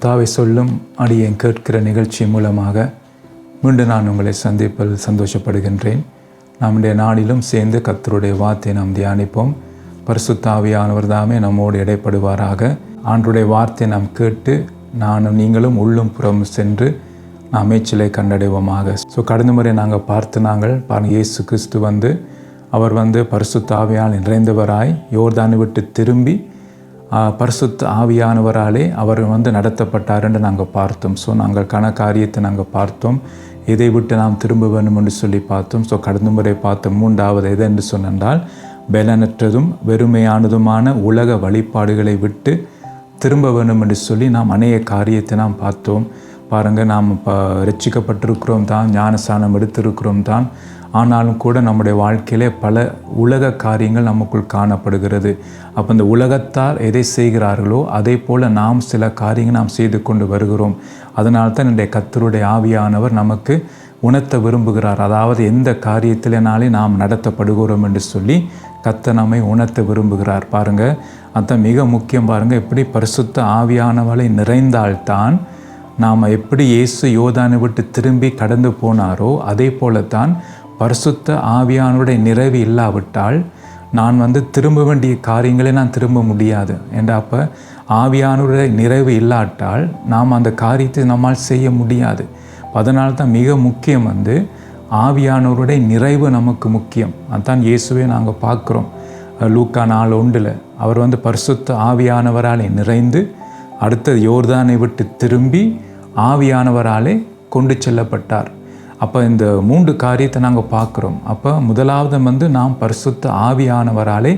கர்த்தாவை சொல்லும் அடியேன் கேட்கிற நிகழ்ச்சி மூலமாக மீண்டும் நான் உங்களை சந்திப்பதில் சந்தோஷப்படுகின்றேன். நம்முடைய நாளிலும் சேர்ந்து கர்த்தருடைய வார்த்தையை நாம் தியானிப்போம். பரிசுத்த ஆவியானவர் தாமே நம்மோடு இடைப்படுவாராக. ஆண்டவருடைய வார்த்தையை நாம் கேட்டு நானும் நீங்களும் உள்ளும் புறம் சென்று நாம் மேய்ச்சலை கண்டடைவோமாக. கடந்த முறை நாங்கள் பாருங்கள் இயேசு கிறிஸ்து அவர் பரிசுத்த ஆவியால் நிறைந்தவராய் யோர்தானை விட்டு திரும்பி பரிசுத்த ஆவியானவராலே அவர் நடத்தப்பட்டார் என்று நாங்கள் பார்த்தோம். நாங்கள் காரியத்தை நாங்கள் பார்த்தோம். இதை விட்டு நாம் திரும்ப வேண்டும் என்று சொல்லி பார்த்தோம். கடந்த முறை பார்த்த மூன்றாவது எது என்று சொன்னால், பலனற்றதும் வெறுமையானதுமான உலக வழிபாடுகளை விட்டு திரும்ப வேண்டும் என்று சொல்லி நாம் அநேக காரியத்தை நாம் பார்த்தோம். பாருங்கள், நாம் ரட்சிக்கப்பட்டிருக்கிறோம் தான், ஞானஸ்நானம் எடுத்திருக்கிறோம் தான், ஆனாலும் கூட நம்முடைய வாழ்க்கையிலே பல உலக காரியங்கள் நமக்குள் காணப்படுகிறது. அப்போ இந்த உலகத்தார் எதை செய்கிறார்களோ அதே போல் நாம் சில காரியங்கள் நாம் செய்து கொண்டு வருகிறோம். அதனால்தான் என்னுடைய கர்த்தருடைய ஆவியானவர் நமக்கு உணர்த்த விரும்புகிறார். அதாவது எந்த காரியத்தினாலே நாம் நடத்தப்படுகிறோம் என்று சொல்லி கர்த்தர் நம்மை உணர்த்த விரும்புகிறார். பாருங்கள், அதுதான் மிக முக்கியம். பாருங்கள், எப்படி பரிசுத்த ஆவியானவரை நிறைந்தால்தான் நாம் எப்படி இயேசு யோர்தானை விட்டு திரும்பி கடந்து போனாரோ அதே போலத்தான் பரிசுத்த ஆவியானுடைய நிறைவு இல்லாவிட்டால் நான் திரும்ப வேண்டிய காரியங்களை நான் திரும்ப முடியாது. ஏண்டா அப்போ ஆவியானுடைய நிறைவு இல்லாட்டால் நாம் அந்த காரியத்தை நம்மால் செய்ய முடியாது. அதனால தான் மிக முக்கியம் ஆவியானவருடைய நிறைவு நமக்கு முக்கியம். அதுதான் இயேசுவே நாங்கள் பார்க்குறோம். லூக்கா 4:1 அவர் பரிசுத்த ஆவியானவராலே நிறைந்து அடுத்த யோர்தானை விட்டு திரும்பி ஆவியானவராலே கொண்டு செல்லப்பட்டார். அப்போ இந்த 3 காரியத்தை நாங்கள் பார்க்குறோம். அப்போ முதலாவது நாம் பரிசுத்த ஆவியானவராலே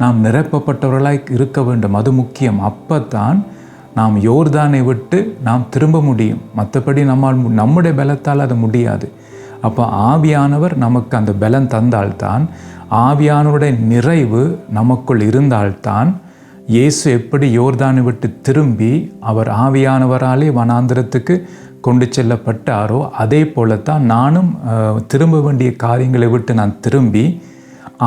நாம் நிரப்பப்பட்டவர்களாய் இருக்க வேண்டும். அது முக்கியம். அப்போ தான் நாம் யோர்தானை விட்டு நாம் திரும்ப முடியும். மற்றபடி நம்முடைய பலத்தால் அது முடியாது. அப்போ ஆவியானவர் நமக்கு அந்த பலம் தந்தால்தான், ஆவியானவருடைய நிறைவு நமக்குள் இருந்தால்தான் இயேசு எப்படி யோர்தானை விட்டு திரும்பி அவர் ஆவியானவராலே வனாந்திரத்துக்கு கொண்டு செல்லப்பட்டாரோ அதே போலத்தான் நானும் திரும்ப வேண்டிய காரியங்களை விட்டு நான் திரும்பி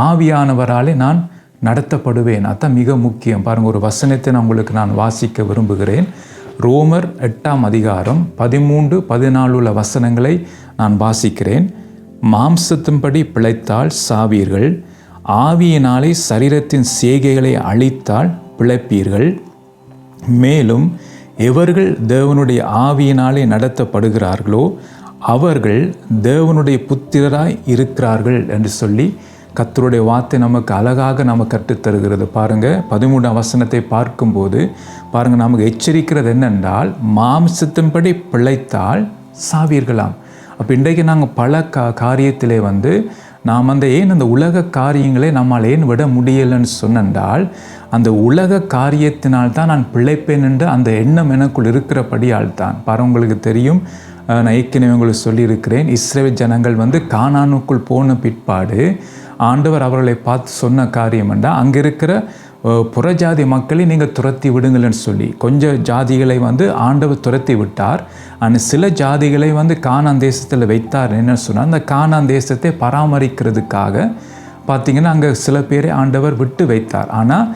ஆவியானவராலே நான் நடத்தப்படுவேன். அதுதான் மிக முக்கியம். பாருங்கள், ஒரு வசனத்தை நான் உங்களுக்கு வாசிக்க விரும்புகிறேன். ரோமர் 8ஆம் அதிகாரம் 13-14 உள்ள வசனங்களை நான் வாசிக்கிறேன். மாம்சத்தின்படி பிழைத்தால் சாவீர்கள், ஆவியினாலே சரீரத்தின் செய்கைகளை அழித்தால் பிழைப்பீர்கள். மேலும் எவர்கள் தேவனுடைய ஆவியினாலே நடத்தப்படுகிறார்களோ அவர்கள் தேவனுடைய புத்திரராய் இருக்கிறார்கள் என்று சொல்லி கர்த்தருடைய வார்த்தை நமக்கு அழகாக நமக்கு கற்றுத்தருகிறது. பாருங்கள், 13ஆம் வசனத்தை பார்க்கும்போது பாருங்கள், நமக்கு எச்சரிக்கிறது என்னென்றால், மாம்சத்தின்படி பிழைத்தால் சாவீர்களாம். அப்போ இன்றைக்கு நாங்கள் பல காரியத்திலே நாம் ஏன் அந்த உலக காரியங்களை நம்மால் ஏன் விட முடியலைன்னு சொன்னால், அந்த உலக காரியத்தினால் தான் நான் பிழைப்பேன் என்று அந்த எண்ணம் எனக்குள் இருக்கிறபடியால் தான். பாரு, உங்களுக்கு தெரியும், நான் ஏற்கனவே உங்களுக்கு சொல்லியிருக்கிறேன், இஸ்ரவேல் ஜனங்கள் கானானுக்குள் போன பிற்பாடு ஆண்டவர் அவர்களை பார்த்து சொன்ன காரியம் என்றால், அங்கே இருக்கிற புறஜாதி மக்களை நீங்கள் துரத்தி விடுங்கள்னு சொல்லி கொஞ்சம் ஜாதிகளை ஆண்டவர் துரத்தி விட்டார். ஆனால் சில ஜாதிகளை கானான் தேசத்தில் வைத்தார். என்ன சொன்னால், அந்த கானான் தேசத்தை பராமரிக்கிறதுக்காக பார்த்திங்கன்னா அங்கே சில பேரை ஆண்டவர் விட்டு வைத்தார். ஆனால்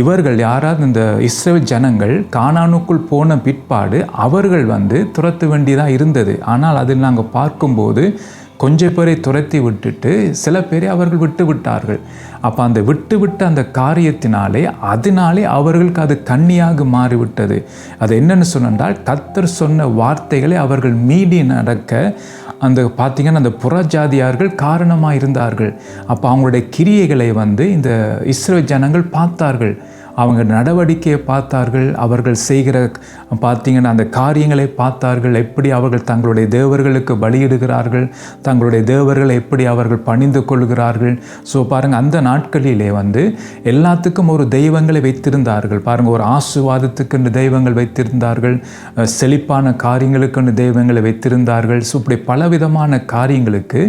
இவர்கள் யாராவது இந்த இஸ்ரவேல் ஜனங்கள் கானானுக்குள் போன பிற்பாடு அவர்கள் துரத்த வேண்டியதாக இருந்தது. ஆனால் அதில் நாங்கள் பார்க்கும்போது கொஞ்சம் பேரை துரத்தி விட்டுட்டு சில பேரை அவர்கள் விட்டு விட்டார்கள். அப்போ அந்த விட்டு அந்த காரியத்தினாலே அதனாலே அவர்களுக்கு அது கண்ணியாக மாறிவிட்டது. அது என்னென்னு சொன்னால், கர்த்தர் சொன்ன வார்த்தைகளை அவர்கள் மீறி நடக்க பார்த்திங்கன்னா அந்த புறஜாதியார்கள் காரணமாக இருந்தார்கள். அப்போ அவங்களுடைய கிரியைகளை இந்த இஸ்ரவேல் ஜனங்கள் பார்த்தார்கள். அவங்க நடவடிக்கையை பார்த்தார்கள், அவர்கள் செய்கிற பார்த்திங்கன்னா அந்த காரியங்களை பார்த்தார்கள். எப்படி அவர்கள் தங்களுடைய தேவர்களுக்கு பலியிடுகிறார்கள், தங்களுடைய தேவர்களை எப்படி அவர்கள் பணிந்து கொள்கிறார்கள். பாருங்கள், அந்த நாட்களிலே எல்லாத்துக்கும் ஒரு தெய்வங்களை வைத்திருந்தார்கள். பாருங்கள், ஒரு ஆசீர்வாதத்துக்கு தெய்வங்கள் வைத்திருந்தார்கள், செழிப்பான காரியங்களுக்கு தெய்வங்களை வைத்திருந்தார்கள். இப்படி பலவிதமான காரியங்களுக்கு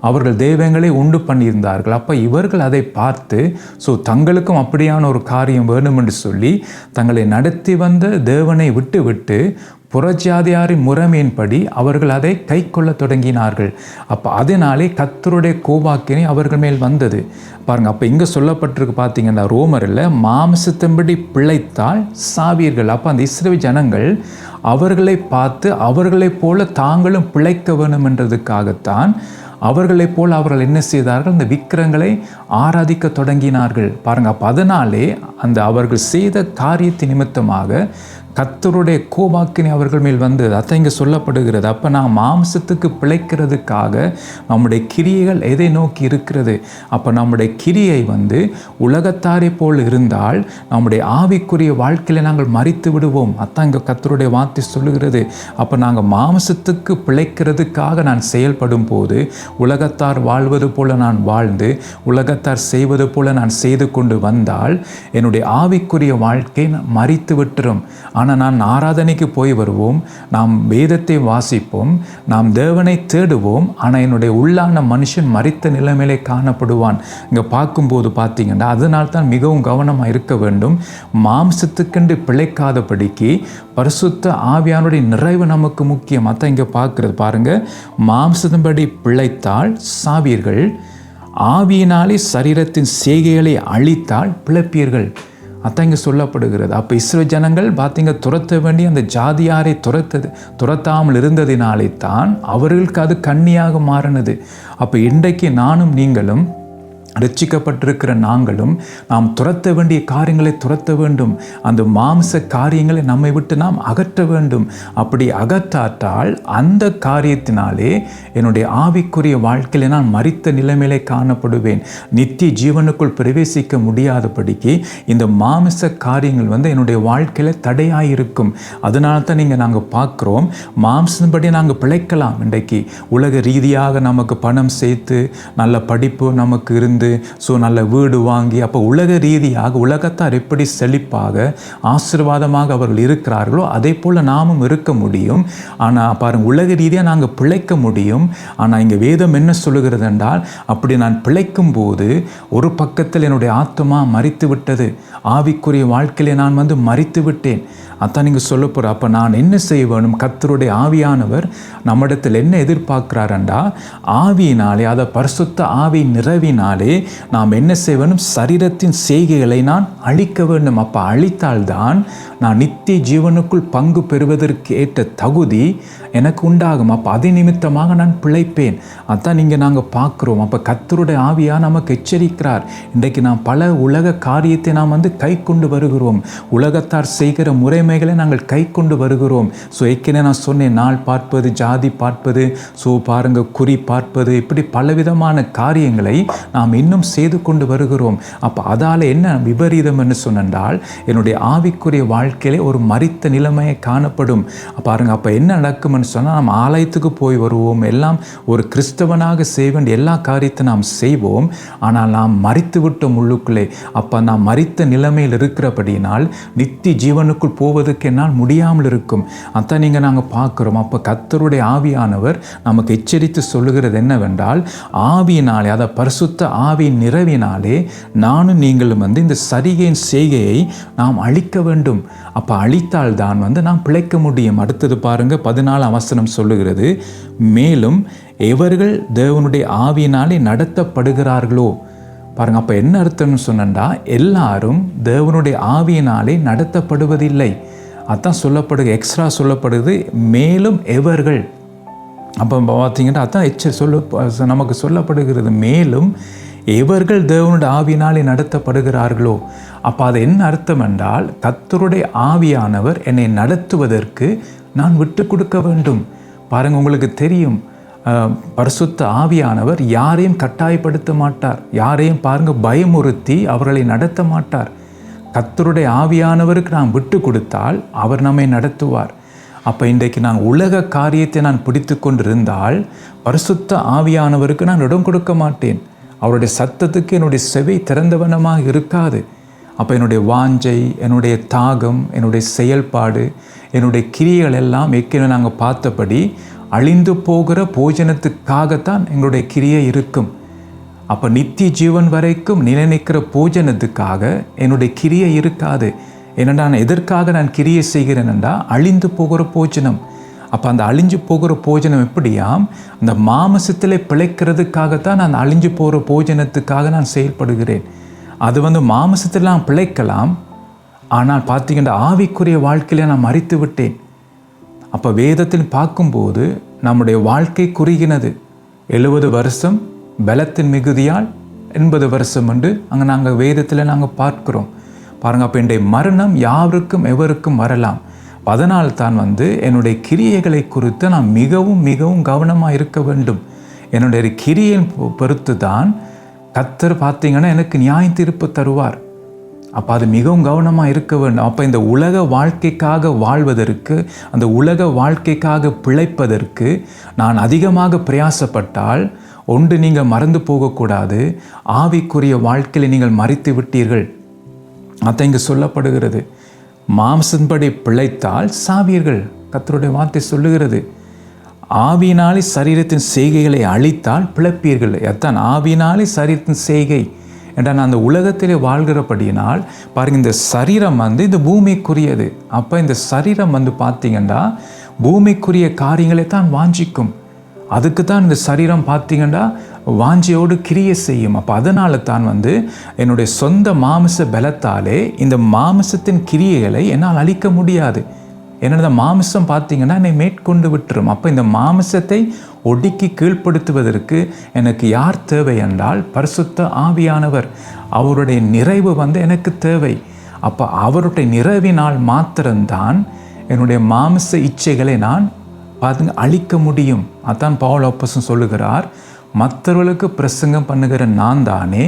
அவர்கள் தெய்வங்களை உண்டு பண்ணியிருந்தார்கள். அப்போ இவர்கள் அதை பார்த்து தங்களுக்கும் அப்படியான ஒரு காரியம் வேணும் என்று சொல்லி தங்களை நடத்தி வந்த தேவனை விட்டு புறஜாதியாரின் முறைமையின்படி அவர்கள் அதை கை கொள்ள தொடங்கினார்கள். அப்போ அதனாலே கர்த்தருடைய கோபாக்கினை அவர்கள் மேல் வந்தது. பாருங்கள், அப்போ இங்கே சொல்லப்பட்டிருக்கு பார்த்தீங்கன்னா ரோமரில், மாம்சத்தின்படி பிழைத்தால் சாவீர்கள். அப்போ அந்த இஸ்ரவேல் ஜனங்கள் அவர்களை பார்த்து அவர்களைப் போல தாங்களும் பிழைக்க வேண்டும் என்றதுக்காகத்தான் அவர்களைப் போல் அவர்கள் என்ன செய்தார்கள், இந்த விக்கிரங்களை ஆராதிக்க தொடங்கினார்கள் பாருங்க. அப்போ அதனாலே அந்த அவர்கள் செய்த காரியத்தின் நிமித்தமாக கர்த்தருடைய கோபாக்கினை அவர்கள் மேல் வந்தது. அதான் இங்கே சொல்லப்படுகிறது. அப்போ நாம் மாம்சத்துக்கு பிழைக்கிறதுக்காக நம்முடைய கிரியைகள் எதை நோக்கி இருக்கிறது? அப்போ நம்முடைய கிரியை உலகத்தாரை போல் இருந்தால் நம்முடைய ஆவிக்குரிய வாழ்க்கையில் நாங்கள் மறித்து விடுவோம். அதான் இங்கே கர்த்தருடைய வார்த்தை சொல்லுகிறது. அப்போ நாங்கள் மாம்சத்துக்கு பிழைக்கிறதுக்காக நான் செயல்படும் போது உலகத்தார் வாழ்வது போல நான் வாழ்ந்து உலகத்தார் செய்வது போல நான் செய்து கொண்டு வந்தால் என்னுடைய ஆவிக்குரிய வாழ்க்கை மறித்து விட்டுரும். ஆனால் நான் ஆராதனைக்கு போய் வருவோம், நாம் வேதத்தை வாசிப்போம், நாம் தேவனை தேடுவோம். ஆனால் என்னுடைய உள்ளான மனுஷன் மரித்த நிலைமையிலே காணப்படுவான். இங்கே பார்க்கும்போது பார்த்தீங்கன்னா அதனால்தான் மிகவும் கவனமாக இருக்க வேண்டும். மாம்சத்துக்கென்று பிழைக்காதபடிக்கு பரிசுத்த ஆவியானுடைய நிறைவு நமக்கு முக்கியம். அதான் இங்கே பார்க்குறது பாருங்கள். மாம்சத்தின்படி பிழைத்தால் சாவீர்கள், ஆவியினாலே சரீரத்தின் செய்கைகளை அழித்தால் பிழைப்பீர்கள். அதான் இங்கே சொல்லப்படுகிறது. அப்போ இஸ்ரவேல் ஜனங்கள் பார்த்தீங்க துரத்த வேண்டிய அந்த ஜாதியாரை துரத்தாமல் இருந்ததினாலே தான் அவர்களுக்கு அது கண்ணியாக மாறினது. அப்போ இன்றைக்கு நானும் நீங்களும் ரட்சிக்கப்பட்டிருக்கிற நாங்களும் நாம் துரத்த வேண்டிய காரியங்களை துரத்த வேண்டும். அந்த மாம்ச காரியங்களை நம்மை விட்டு நாம் அகற்ற வேண்டும். அப்படி அகற்றாட்டால் அந்த காரியத்தினாலே என்னுடைய ஆவிக்குரிய வாழ்க்கையில் நான் மரித்த நிலைமையிலே காணப்படுவேன். நித்திய ஜீவனுக்குள் பிரவேசிக்க முடியாதபடிக்கு இந்த மாம்ச காரியங்கள் என்னுடைய வாழ்க்கையில் தடையாயிருக்கும். அதனால தான் நாங்கள் பார்க்குறோம், மாம்சத்தின்படி நாங்கள் பிழைக்கலாம். இன்றைக்கு உலக ரீதியாக நமக்கு பணம் சேர்த்து நல்ல படிப்பு நமக்கு இருந்து நல்ல வீடு வாங்கி, அப்போ உலக ரீதியாக உலகத்தார் எப்படி செழிப்பாக ஆசீர்வாதமாக அவர்கள் இருக்கிறார்களோ அதே போல் நாமும் இருக்க முடியும். ஆனால் பாருங்கள், உலக ரீதியாக நாங்கள் பிழைக்க முடியும். ஆனால் இங்கே வேதம் என்ன சொல்லுகிறது என்றால், அப்படி நான் பிழைக்கும் போது ஒரு பக்கத்தில் என்னுடைய ஆத்மா மரித்து விட்டது, ஆவிக்குரிய வாழ்க்கையிலே நான் மரித்து விட்டேன். அதான் நீங்கள் சொல்ல போகிற. அப்போ நான் என்ன செய்ய வேணும்? கர்த்தருடைய ஆவியானவர் நம்மிடத்தில் என்ன எதிர்பார்க்கிறாரண்டா, ஆவியினாலே, அதை பரிசுத்த ஆவி நிறைவினாலே நாம் என்ன செய்ய வேண்டும்? சரீரத்தின் செய்கைகளை நான் அழிக்க வேண்டும். அப்போ அழித்தால்தான் நான் நித்திய ஜீவனுக்குள் பங்கு பெறுவதற்கு ஏற்ற தகுதி எனக்கு உண்டாகும். அப்போ அதை நிமித்தமாக நான் பிழைப்பேன். அதான் நாங்கள் பார்க்குறோம். அப்போ கர்த்தருடைய ஆவியா நமக்கு எச்சரிக்கிறார். இன்றைக்கு நாம் பல உலக காரியத்தை நாம் கை கொண்டு வருகிறோம். உலகத்தார் செய்கிற முறைமைகளை நாங்கள் கை கொண்டு வருகிறோம். ஏற்கனவே நான் சொன்னேன், நாள் பார்ப்பது, ஜாதி பார்ப்பது, பாருங்க குறி பார்ப்பது, இப்படி பலவிதமான காரியங்களை நாம் இன்னும் செய்து கொண்டு வருகிறோம். அப்போ அதால் என்ன விபரீதம் என்று சொன்னால், என்னுடைய ஆவிக்குரிய வாழ்க்கையிலே ஒரு மரித்த நிலைமையை காணப்படும். பாருங்க, அப்போ என்ன நடக்கும்னு சொன்னால், நாம் ஆலயத்துக்கு போய் வருவோம், எல்லாம் ஒரு கிறிஸ்தவனாக செய்ய வேண்டிய எல்லா காரியத்தை நாம் செய்வோம். ஆனால் நாம் மரித்து விட்டோம் உள்ளுக்குள்ளே. அப்போ நாம் மரித்த நிலைமையில் இருக்கிறபடினால் நித்திய ஜீவனுக்குள் போவதற்கு என்னால் முடியாமல் இருக்கும். அதான் நாங்கள் பார்க்குறோம். அப்போ கர்த்தருடைய ஆவியானவர் நமக்கு எச்சரித்து சொல்லுகிறது என்னவென்றால், ஆவியினாலே, அதை பரிசுத்த ஆவியின் நிறைவினாலே நானும் நீங்களும் இந்த சரிகையின் செய்கையை நாம் அழிக்க வேண்டும். அப்போ அழித்தால்தான் நாம் பிழைக்க முடியும். அடுத்தது பாருங்க, 14 வசனம் சொல்லுகிறது, மேலும் எவர்கள் தேவனுடைய ஆவியினாலே நடத்தப்படுகிறார்களோ. பாருங்க, அப்போ என்ன அர்த்தம்னு சொன்னா, எல்லாரும் தேவனுடைய ஆவியினாலே நடத்தப்படுவதில்லை. அதான் சொல்லப்படுது, எக்ஸ்ட்ரா சொல்லப்படுது, மேலும் எவர்கள். அப்போ பார்த்தீங்கன்னா அதான் நமக்கு சொல்லப்படுகிறது, மேலும் எவர்கள் தேவனுடைய ஆவியினாலே நடத்தப்படுகிறார்களோ. அப்போ அது என்ன அர்த்தம் என்றால், கர்த்தருடைய ஆவியானவர் என்னை நடத்துவதற்கு நான் விட்டு கொடுக்க வேண்டும். பாருங்கள், உங்களுக்கு தெரியும், பரிசுத்த ஆவியானவர் யாரையும் கட்டாயப்படுத்த மாட்டார். யாரையும் பாருங்க பயமுறுத்தி அவர்களை நடத்த மாட்டார். கர்த்தருடைய ஆவியானவருக்கு நாம் விட்டு கொடுத்தால் அவர் நம்மை நடத்துவார். அப்போ இன்றைக்கு நான் உலக காரியத்தை நான் பிடித்து கொண்டிருந்தால் பரிசுத்த ஆவியானவருக்கு நான் இடம் கொடுக்க மாட்டேன். அவருடைய சத்தத்துக்கு என்னுடைய செவி திறந்தவனமாக இருக்காது. அப்போ என்னுடைய வாஞ்சை, என்னுடைய தாகம், என்னுடைய செயல்பாடு, என்னுடைய கிரியைகள் எல்லாம் ஏற்கனவே நாங்கள் பார்த்தபடி அழிந்து போகிற போஜனத்துக்காகத்தான் எங்களுடைய கிரியை இருக்கும். அப்போ நித்திய ஜீவன் வரைக்கும் நிலைநிற்கிற போஜனத்துக்காக என்னுடைய கிரியை இருக்காது. ஏனென்றா நான் எதற்காக நான் கிரியை செய்கிறேன் என்றால், அழிந்து போகிற போஜனம். அப்போ அந்த அழிஞ்சு போகிற போஜனம் எப்படியாம், அந்த மாமிசத்திலே பிழைக்கிறதுக்காகத்தான் நான் அழிஞ்சு போகிற போஜனத்துக்காக நான் செயல்படுகிறேன். அது மாமிசத்தில் நான் பிழைக்கலாம். ஆனால் பார்த்தீங்கன்னா ஆவிக்குரிய வாழ்க்கையில நான் மரித்து விட்டேன். அப்போ வேதத்தில் பார்க்கும்போது நம்முடைய வாழ்க்கை குறுகினது. 70 வருஷம் பலத்தின் மிகுதியால் 80 வருஷம் என்று அங்கே நாங்கள் வேதத்தில் நாங்கள் பார்க்கிறோம் பாருங்கள். அப்போ என்னுடைய மரணம் யாருக்கும் எவருக்கும் வரலாம். அதனால் தான் என்னுடைய கிரியைகளை குறித்து நான் மிகவும் மிகவும் கவனமாக இருக்க வேண்டும். என்னுடைய கிரியை பொறுத்து தான் கர்த்தர் பார்த்தீங்கன்னா எனக்கு நியாய தீர்ப்பு தருவார். அப்போ அது மிகவும் கவனமாக இருக்க வேண்டும். அப்போ இந்த உலக வாழ்க்கைக்காக வாழ்வதற்கு, அந்த உலக வாழ்க்கைக்காக பிழைப்பதற்கு நான் அதிகமாக பிரயாசப்பட்டால் ஒன்று நீங்கள் மறந்து போகக்கூடாது, ஆவிக்குரிய வாழ்க்கையில் நீங்கள் மறித்து விட்டீர்கள். அதான் இங்கே சொல்லப்படுகிறது. மாம்சன்படி பிழைத்தால் சாவீர்கள், கர்த்தருடைய வார்த்தை சொல்லுகிறது. ஆவியினாலே சரீரத்தின் செய்கைகளை அழித்தால் பிழைப்பீர்கள். எத்தான் ஆவியினாலே சரீரத்தின் செய்கை என்றால் அந்த உலகத்திலே வாழ்கிறபடியினால் பாருங்கள், இந்த சரீரம் இந்த பூமிக்குரியது. அப்போ இந்த சரீரம் பார்த்தீங்கன்னா பூமிக்குரிய காரியங்களை தான் வாஞ்சிக்கும். அதுக்கு தான் இந்த சரீரம் பார்த்தீங்கன்னா வாஞ்சியோடு கிரியை செய்யும். அப்போ அதனால தான் என்னுடைய சொந்த மாமிச பலத்தாலே இந்த மாமிசத்தின் கிரியைகளை என்னால் அழிக்க முடியாது. என்னோட மாமிசம் பார்த்தீங்கன்னா என்னை மேற்கொண்டு விட்டுரும். அப்போ இந்த மாமிசத்தை ஒடுக்கி கீழ்ப்படுத்துவதற்கு எனக்கு யார் தேவை என்றால் பரிசுத்த ஆவியானவர். அவருடைய நிறைவு எனக்கு தேவை. அப்போ அவருடைய நிறைவினால் மாத்திரம்தான் என்னுடைய மாமிச இச்சைகளை நான் அழிக்க முடியும். அதான் பவுல் அப்போஸ்தலன் சொல்லுகிறார், மற்றவர்களுக்கு பிரசங்கம் பண்ணுகிற நான் தானே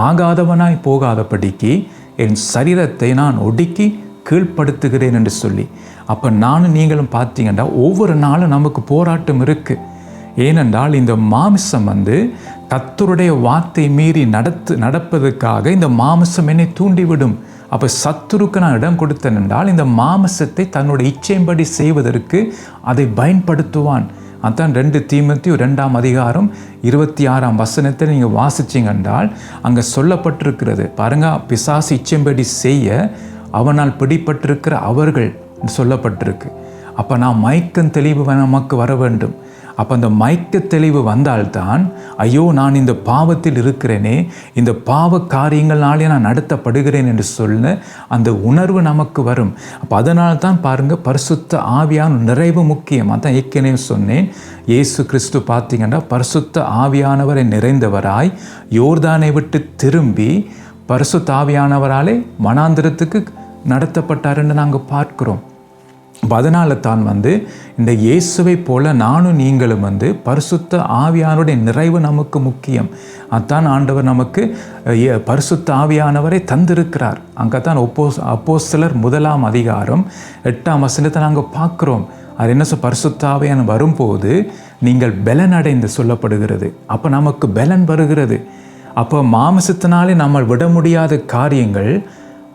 ஆகாதவனாய் போகாதபடிக்கு என் சரீரத்தை நான் ஒடுக்கி கீழ்ப்படுத்துகிறேன் என்று சொல்லி. அப்போ நானும் நீங்களும் பார்த்தீங்கன்னா ஒவ்வொரு நாளும் நமக்கு போராட்டம் இருக்குது. ஏனென்றால் இந்த மாமிசம் கர்த்தருடைய வார்த்தை மீறி நடப்பதற்காக இந்த மாமிசம் என்னை தூண்டிவிடும். அப்போ சத்துருக்கு நான் இடம் கொடுத்தேன் என்றால் இந்த மாமிசத்தை தன்னுடைய இச்சையின்படி செய்வதற்கு அதை பயன்படுத்துவான். அதான் 2 தீமோத்தேயு 2ஆம் அதிகாரம் 26ஆம் வசனத்தை நீங்கள் வாசிச்சிங்க என்றால் அங்கே சொல்லப்பட்டிருக்கிறது பாருங்க, பிசாசு இச்சையின்படி செய்ய அவனால் பிடிப்பட்டிருக்கிற அவர்கள் சொல்லப்பட்டிருக்கு. அப்போ நான் மயக்கம் தெளிவு நமக்கு வர வேண்டும். அப்போ அந்த மயக்க தெளிவு வந்தால்தான் ஐயோ நான் இந்த பாவத்தில் இருக்கிறேனே, இந்த பாவ காரியங்களாலே நான் நடத்தப்படுகிறேன் என்று சொல்ல அந்த உணர்வு நமக்கு வரும். அப்போ அதனால தான் பாருங்கள், பரிசுத்த ஆவியான நிறைவு முக்கியம். அதான் ஏற்கனவே சொன்னேன், இயேசு கிறிஸ்து பார்த்தீங்கன்னா பரிசுத்த ஆவியானவரை நிறைந்தவராய் யோர்தானை விட்டு திரும்பி பரிசுத்த ஆவியானவராலே வனாந்திரத்துக்கு நடத்தப்பட்டாருன்னு நாங்கள் பார்க்கிறோம். அதனால தான் இந்த இயேசுவை போல நானும் நீங்களும் பரிசுத்த ஆவியானுடைய நிறைவு நமக்கு முக்கியம். அதான் ஆண்டவர் நமக்கு பரிசுத்த ஆவியானவரை தந்திருக்கிறார். அங்கே தான் அப்போஸ்தலர் 1ஆம் அதிகாரம் 8ஆம் வசனத்தை நாங்கள் பார்க்குறோம். அது என்ன பரிசுத்த ஆவியான வரும்போது நீங்கள் பலன் அடைந்து சொல்லப்படுகிறது. அப்போ நமக்கு பலன் வருகிறது. அப்போ மாமிசத்தினாலே நம்ம விட முடியாத காரியங்கள்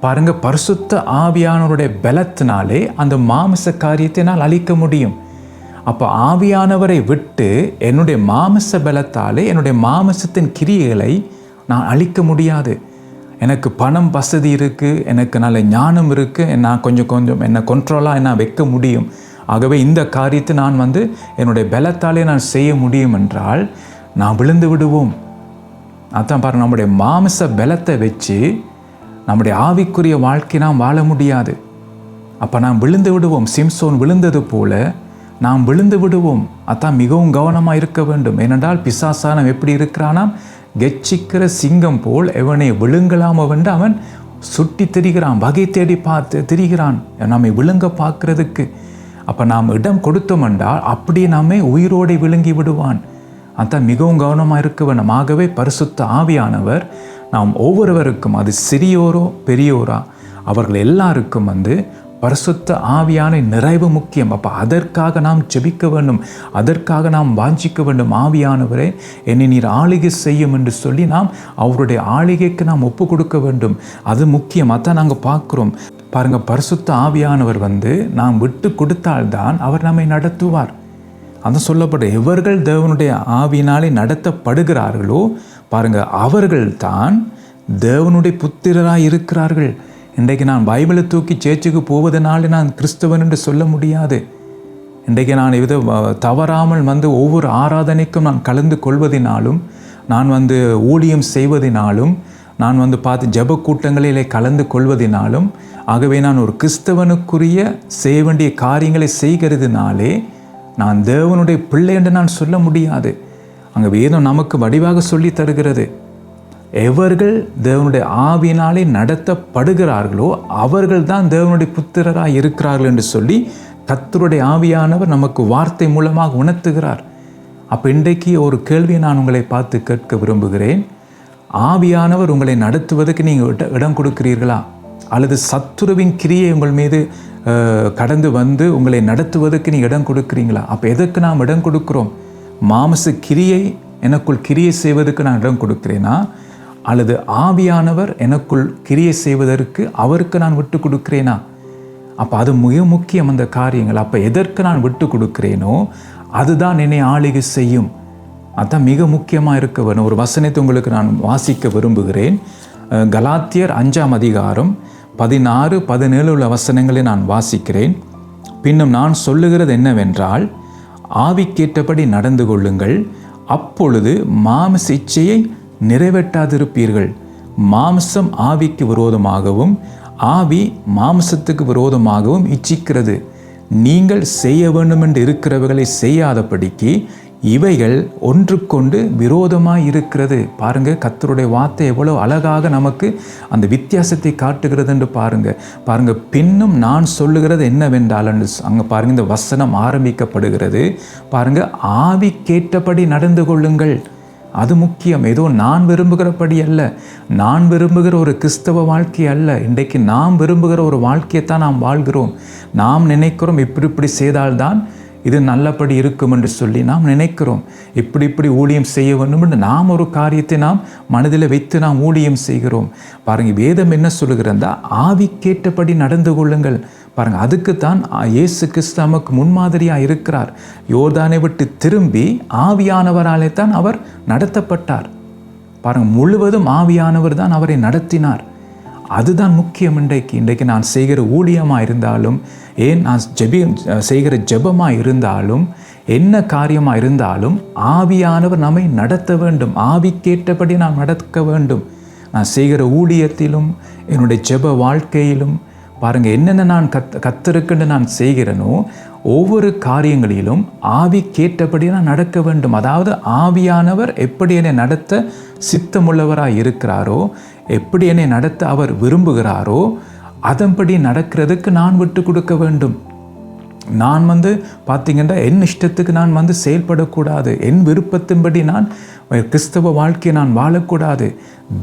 பாருங்க, பரிசுத்த ஆவியானவருடைய பலத்தினாலே அந்த மாமிச காரியத்தை நான் அழிக்க முடியும். அப்போ ஆவியானவரை விட்டு என்னுடைய மாமிச பலத்தாலே என்னுடைய மாமிசத்தின் கிரியைகளை நான் அழிக்க முடியாது. எனக்கு பணம் வசதி இருக்குது, எனக்கு நல்ல ஞானம் இருக்குது, நான் கொஞ்சம் என்னை கண்ட்ரோலாக நான் வைக்க முடியும். ஆகவே இந்த காரியத்தை நான் என்னுடைய பலத்தாலே நான் செய்ய முடியும் என்றால் நான் விழுந்து விடுவோம். அதான் பாருங்கள், நம்முடைய மாமிச பலத்தை வச்சு நம்முடைய ஆவிக்குரிய வாழ்க்கை நாம் வாழ முடியாது. அப்போ நாம் விழுந்து விடுவோம். சிம்சோன் விழுந்தது போல நாம் விழுந்து விடுவோம். அதான் மிகவும் கவனமாக இருக்க வேண்டும். ஏனென்றால் பிசாசானம் எப்படி இருக்கிறானாம், கெச்சிக்கிற சிங்கம் போல் எவனை விழுங்கலாமோ என்று அவன் சுட்டி திரிகிறான், வகை தேடி பார்த்து திரிகிறான் நம்மை விழுங்க பார்க்கறதுக்கு. அப்போ நாம் இடம் கொடுத்தோம் என்றால் அப்படியே நம்மை உயிரோடு விழுங்கி விடுவான். அதான் மிகவும் கவனமாக இருக்க வேண்டும். ஆகவே பரிசுத்த ஆவியானவர் நாம் ஒவ்வொருவருக்கும், அது சிறியோரோ பெரியோரா, அவர்கள் எல்லாருக்கும் பரிசுத்த ஆவியான நிறைவு முக்கியம். அப்போ அதற்காக நாம் ஜெபிக்க வேண்டும், அதற்காக நாம் வாஞ்சிக்க வேண்டும். ஆவியானவரே என்னை நீர் ஆளுகை செய்யும் என்று சொல்லி நாம் அவருடைய ஆளுகைக்கு நாம் ஒப்பு கொடுக்க வேண்டும். அது முக்கியம். அதான் நாங்கள் பார்க்குறோம் பாருங்கள், பரிசுத்த ஆவியானவர் நாம் விட்டு கொடுத்தால்தான் அவர் நம்மை நடத்துவார். அது சொல்லப்பட்ட எவர்கள் தேவனுடைய ஆவியினாலே நடத்தப்படுகிறார்களோ பாருங்கள், அவர்கள் தான் தேவனுடைய புத்திரராக இருக்கிறார்கள். இன்றைக்கு நான் பைபிளை தூக்கி சேர்ச்சுக்கு போவதனாலே நான் கிறிஸ்தவன் என்று சொல்ல முடியாது. இன்றைக்கு நான் இது தவறாமல் ஒவ்வொரு ஆராதனைக்கும் நான் கலந்து கொள்வதினாலும், நான் ஊழியம் செய்வதினாலும், நான் பார்த்து ஜெப கூட்டங்களிலே கலந்து கொள்வதினாலும், ஆகவே நான் ஒரு கிறிஸ்தவனுக்குரிய செய்ய வேண்டிய காரியங்களை செய்கிறதுனாலே நான் தேவனுடைய பிள்ளை என்று நான் சொல்ல முடியாது. அங்கே வேதம் நமக்கு வடிவாக சொல்லி தருகிறது, எவர்கள் தேவனுடைய ஆவியினாலே நடத்தப்படுகிறார்களோ அவர்கள் தான் தேவனுடைய புத்திரராக இருக்கிறார்கள் என்று சொல்லி கர்த்தருடைய ஆவியானவர் நமக்கு வார்த்தை மூலமாக உணர்த்துகிறார். அப்போ இன்றைக்கு ஒரு கேள்வியை நான் உங்களை பார்த்து கேட்க விரும்புகிறேன். ஆவியானவர் உங்களை நடத்துவதற்கு நீங்கள் இடம் கொடுக்கிறீர்களா? அல்லது சத்துருவின் கிரியை உங்கள் மீது கடந்து வந்து உங்களை நடத்துவதற்கு நீங்கள் இடம் கொடுக்கிறீங்களா? அப்போ எதற்கு நாம் இடம் கொடுக்கிறோம்? மாம்ச கிரியை எனக்குள் கிரியை செய்வதற்கு நான் இடம் கொடுக்கிறேனா, அல்லது ஆவியானவர் எனக்குள் கிரியை செய்வதற்கு அவருக்கு நான் விட்டு கொடுக்கிறேனா? அப்போ அது மிக முக்கியம் அந்த காரியங்கள். அப்போ எதற்கு நான் விட்டு கொடுக்கிறேனோ அதுதான் என்னை ஆளுகை செய்யும். அதுதான் மிக முக்கியமாக இருக்க வேணும். ஒரு வசனத்தை உங்களுக்கு நான் வாசிக்க விரும்புகிறேன். கலாத்தியர் 5ஆம் அதிகாரம் 16-17 உள்ள வசனங்களை நான் வாசிக்கிறேன். பின்னும் நான் சொல்லுகிறது என்னவென்றால், ஆவிக்கேற்றபடி நடந்து கொள்ளுங்கள், அப்பொழுது மாம்ச இச்சையை நிறைவேற்றாதிருப்பீர்கள். மாம்சம் ஆவிக்கு விரோதமாகவும் ஆவி மாம்சத்துக்கு விரோதமாகவும் இச்சிக்கிறது. நீங்கள் செய்ய வேண்டும் என்று இருக்கிறவைகளை செய்யாதபடிக்கு இவைகள் ஒன்றுக்கொண்டு விரோதமாய் இருக்கிறது. பாருங்க, கர்த்தருடைய வார்த்தை எவ்வளோ அழகாக நமக்கு அந்த வித்தியாசத்தை காட்டுகிறது என்று பாருங்க. பின்னும் நான் சொல்லுகிறது என்னவென்றால் அங்கே பாருங்க, இந்த வசனம் ஆரம்பிக்கப்படுகிறது. பாருங்க, ஆவி கேட்டபடி நடந்து கொள்ளுங்கள். அது முக்கியம். ஏதோ நான் விரும்புகிறபடி அல்ல, நான் விரும்புகிற ஒரு கிறிஸ்தவ வாழ்க்கை அல்ல. இன்றைக்கு நாம் விரும்புகிற ஒரு வாழ்க்கையைத்தான் நாம் வாழ்கிறோம். நாம் நினைக்கிறோம் இப்படி செய்தால்தான் இது நல்லபடி இருக்கும் என்று சொல்லி நாம் நினைக்கிறோம். இப்படி ஊழியம் செய்ய வேண்டும் என்று நாம் ஒரு காரியத்தை நாம் மனதில் வைத்து நாம் ஊழியம் செய்கிறோம். பாருங்க, வேதம் என்ன சொல்லுகிறதா, ஆவி கேட்டபடி நடந்து கொள்ளுங்கள். பாருங்க, அதுக்குத்தான் இயேசு கிறிஸ்து நமக்கு முன்மாதிரியாக இருக்கிறார். யோர்தானை விட்டு திரும்பி ஆவியானவராலே தான் அவர் நடத்தப்பட்டார். பாருங்க, முழுவதும் ஆவியானவர் தான் அவரை நடத்தினார். அதுதான் முக்கியம். இன்றைக்கு நான் செய்கிற ஊழியமாக இருந்தாலும், ஏன் நான் செய்கிற ஜெபமாக இருந்தாலும், என்ன காரியமாக இருந்தாலும் ஆவியானவர் நம்மை நடத்த வேண்டும். ஆவி கேட்டபடி நாம் நடக்க வேண்டும். நான் செய்கிற ஊழியத்திலும் என்னுடைய ஜெப வாழ்க்கையிலும் பாருங்கள், என்னென்ன நான் கத்திருக்குன்னு நான் செய்கிறேனோ ஒவ்வொரு காரியங்களிலும் ஆவி கேட்டபடி நான் நடக்க வேண்டும். அதாவது ஆவியானவர் எப்படி என்னை நடத்த சித்தமுள்ளவராக இருக்கிறாரோ, எப்படி என்னை நடத்த அவர் விரும்புகிறாரோ அதன்படி நடக்கிறதுக்கு நான் விட்டு கொடுக்க வேண்டும். நான் பார்த்தீங்கன்னா என் இஷ்டத்துக்கு நான் செயல்படக்கூடாது. என் விருப்பத்தின்படி நான் கிறிஸ்தவ வாழ்க்கையை நான் வாழக்கூடாது.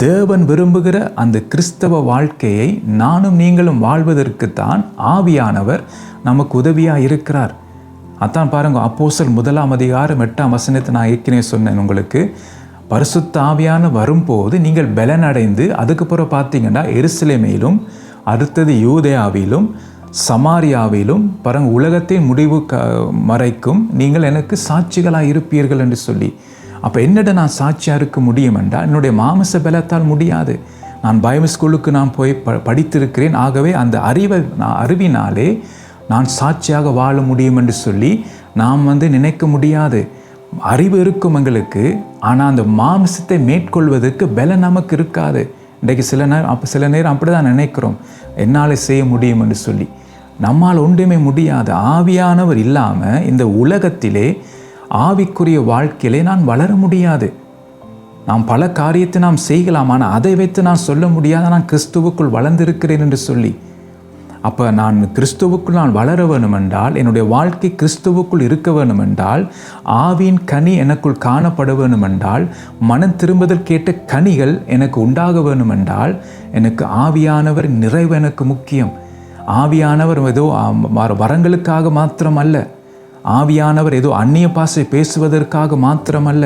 தேவன் விரும்புகிற அந்த கிறிஸ்தவ வாழ்க்கையை நானும் நீங்களும் வாழ்வதற்குத்தான் ஆவியானவர் நமக்கு உதவியாக இருக்கிறார். அதான் பாருங்க, அப்போஸ்தலர் 1ஆம் அதிகாரம் 8ஆம் வசனத்தை நான் ஏற்கனவே சொன்னேன் உங்களுக்கு. பரிசுத்த ஆவியான வரும்போது நீங்கள் பலனடைந்து, அதுக்கப்புறம் பார்த்தீங்கன்னா எருசலேமிலும் அடுத்தது யூதேயாவிலும் சமாரியாவிலும் பாருங்க உலகத்தின் முடிவு வரைக்கும் நீங்கள் எனக்கு சாட்சிகளாக இருப்பீர்கள் என்று சொல்லி. அப்போ என்னிட நான் சாட்சியாக இருக்க முடியும் என்றால் என்னுடைய மாமிச பலத்தால் முடியாது. நான் பைபிள் ஸ்கூலுக்கு நான் போய் படித்திருக்கிறேன். ஆகவே அந்த அறிவினாலே நான் சாட்சியாக வாழ முடியும் என்று சொல்லி நாம் நினைக்க முடியாது. அறிவு இருக்கும் எங்களுக்கு, ஆனால் அந்த மாமிசத்தை மேற்கொள்வதற்கு பலம் நமக்கு இருக்காது. இன்றைக்கு சில நேரம் அப்படி தான் நினைக்கிறோம், என்னால் செய்ய முடியும் என்று சொல்லி. நம்மால் ஒன்றுமே முடியாது. ஆவியானவர் இல்லாமல் இந்த உலகத்திலே ஆவிக்குரிய வாழ்க்கையிலே நான் வளர முடியாது. நாம் பல காரியத்தை நாம் செய்யலாம், ஆனால் அதை வைத்து நான் சொல்ல முடியாது நான் கிறிஸ்துவுக்குள் வளர்ந்திருக்கிறேன் என்று சொல்லி. அப்போ நான் கிறிஸ்துவுக்குள் நான் வளர வேணுமென்றால், என்னுடைய வாழ்க்கை கிறிஸ்துவுக்குள் இருக்க வேணுமென்றால், ஆவியின் கனி எனக்குள் காணப்பட வேணுமென்றால், மனம் திரும்புதல் கேட்ட கனிகள் எனக்கு உண்டாக வேணுமென்றால், எனக்கு ஆவியானவர் நிறைவு எனக்கு முக்கியம். ஆவியானவர் ஏதோ வரங்களுக்காக மாத்திரம் அல்ல, ஆவியானவர் ஏதோ அந்நிய பாஷை பேசுவதற்காக மாத்திரம் அல்ல.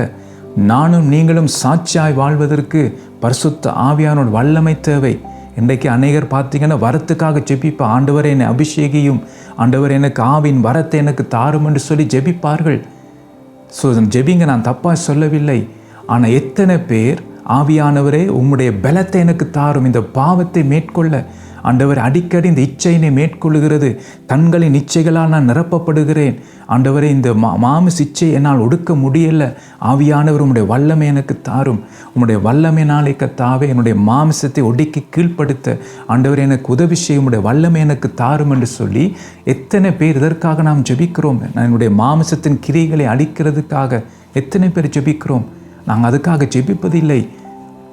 நானும் நீங்களும் சாட்சியாய் வாழ்வதற்கு பரிசுத்த ஆவியானோட வல்லமை தேவை. இன்றைக்கு அநேகர் பார்த்தீங்கன்னா வரத்துக்காக ஜெபிப்பா, ஆண்டவரை என்னை அபிஷேகியும், ஆண்டவர் எனக்கு ஆவின் வரத்தை எனக்கு தாரும் என்று சொல்லி ஜெபிப்பார்கள். ஸோ ஜெபிங்க, நான் தப்பாக சொல்லவில்லை. ஆனால் எத்தனை பேர் ஆவியானவரே உம்முடைய பலத்தை எனக்கு தாரும், இந்த பாவத்தை மேற்கொள்ள ஆண்டவர் அடிக்கடி இந்த இச்சையினை மேற்கொள்கிறது. கண்களின் இச்சைகளால் நான் நிரப்பப்படுகிறேன். ஆண்டவரே, இந்த மாமிச இச்சை என்னால் ஒடுக்க முடியல. ஆவியானவர் உம்முடைய வல்லமை எனக்கு தாரும். உம்முடைய வல்லமையினாலே கர்த்தாவே என்னுடைய மாமிசத்தை ஒடுக்கி கீழ்ப்படுத்த ஆண்டவர் எனக்கு உதவி செய்ய உம்முடைய வல்லமை எனக்கு தாரும் என்று சொல்லி எத்தனை பேர் இதற்காக நாம் ஜெபிக்கிறோம். என்னுடைய மாமிசத்தின் கிரியைகளை அழிக்கிறதுக்காக எத்தனை பேர் ஜெபிக்கிறோம். நாங்கள் அதுக்காக ஜெபிப்பதில்லை.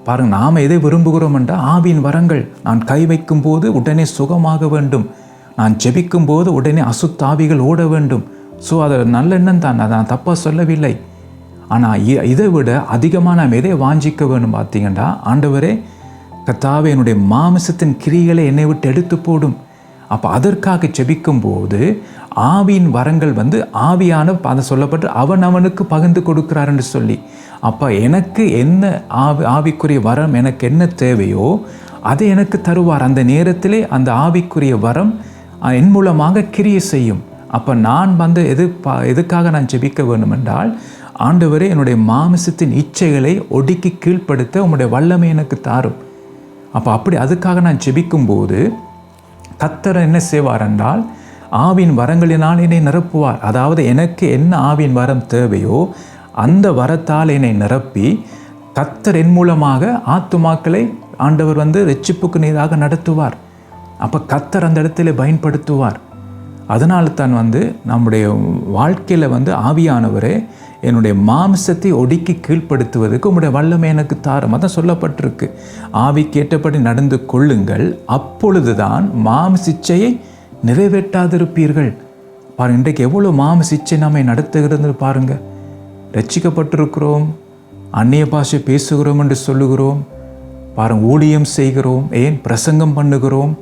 பாருங்கள், நாம் எதை விரும்புகிறோம் என்றால் ஆவியின் வரங்கள். நான் கை வைக்கும் போது உடனே சுகமாக வேண்டும். நான் ஜெபிக்கும் போது உடனே அசுத்தாவிகள் ஓட வேண்டும். ஸோ அது நல்ல எண்ணம் தான், அதை நான் தப்பாக சொல்லவில்லை. ஆனால் இதை விட அதிகமாக நாம் எதை வாஞ்சிக்க வேண்டும் பார்த்தீங்கன்னா, ஆண்டவரே கர்த்தாவே என்னுடைய மாமிசத்தின் கிரிகளை என்னை விட்டு எடுத்து போடும். அப்போ அதற்காக ஜெபிக்கும் போது ஆவியின் வரங்கள் ஆவியான அதை சொல்லப்பட்டு அவனுக்கு பகிர்ந்து கொடுக்கிறார் என்று சொல்லி, அப்போ எனக்கு என்ன ஆவிக்குரிய வரம் எனக்கு என்ன தேவையோ அதை எனக்கு தருவார். அந்த நேரத்திலே அந்த ஆவிக்குரிய வரம் என் மூலமாக கிரியை செய்யும். அப்போ நான் எதுக்காக நான் ஜெபிக்க வேண்டும் என்றால், ஆண்டவரே என்னுடைய மாமிசத்தின் இச்சைகளை ஒடுக்கி கீழ்ப்படுத்த உம்முடைய வல்லமை எனக்கு தாரும். அப்போ அப்படி அதுக்காக நான் ஜெபிக்கும் போது கர்த்தர் என்ன செய்வார் என்றால், ஆவின் வரங்களினால் என்னை நிரப்புவார். அதாவது எனக்கு என்ன ஆவின் வரம் தேவையோ அந்த வரத்தால் என்னை நிரப்பி கர்த்தர் என் மூலமாக ஆத்துமாக்களை ஆண்டவர் ரட்சிப்புக்கு நேராக நடத்துவார். அப்போ கர்த்தர் அந்த இடத்துல பயன்படுத்துவார். அதனால தான் நம்முடைய வாழ்க்கையில் ஆவியானவரே என்னுடைய மாம்சத்தை ஒடுக்கி கீழ்ப்படுத்துவதற்கு உம்முடைய வல்லமை எனக்கு தாரும். அதான் சொல்லப்பட்டிருக்கு, ஆவிக்கேற்றபடி நடந்து கொள்ளுங்கள், அப்பொழுதுதான் மாம்சிச்சையை நிறைவேற்றாதிருப்பீர்கள். பாருங்கள், இன்றைக்கு எவ்வளோ மாம்சிச்சை நம்மை நடத்துகிறது பாருங்கள். ரட்சிக்கப்பட்டிருக்கிறோம், அந்நிய பாஷை பேசுகிறோம் என்று சொல்லுகிறோம், பாருங்கள் ஊழியம் செய்கிறோம், ஏன் பிரசங்கம் பண்ணுகிறோம்.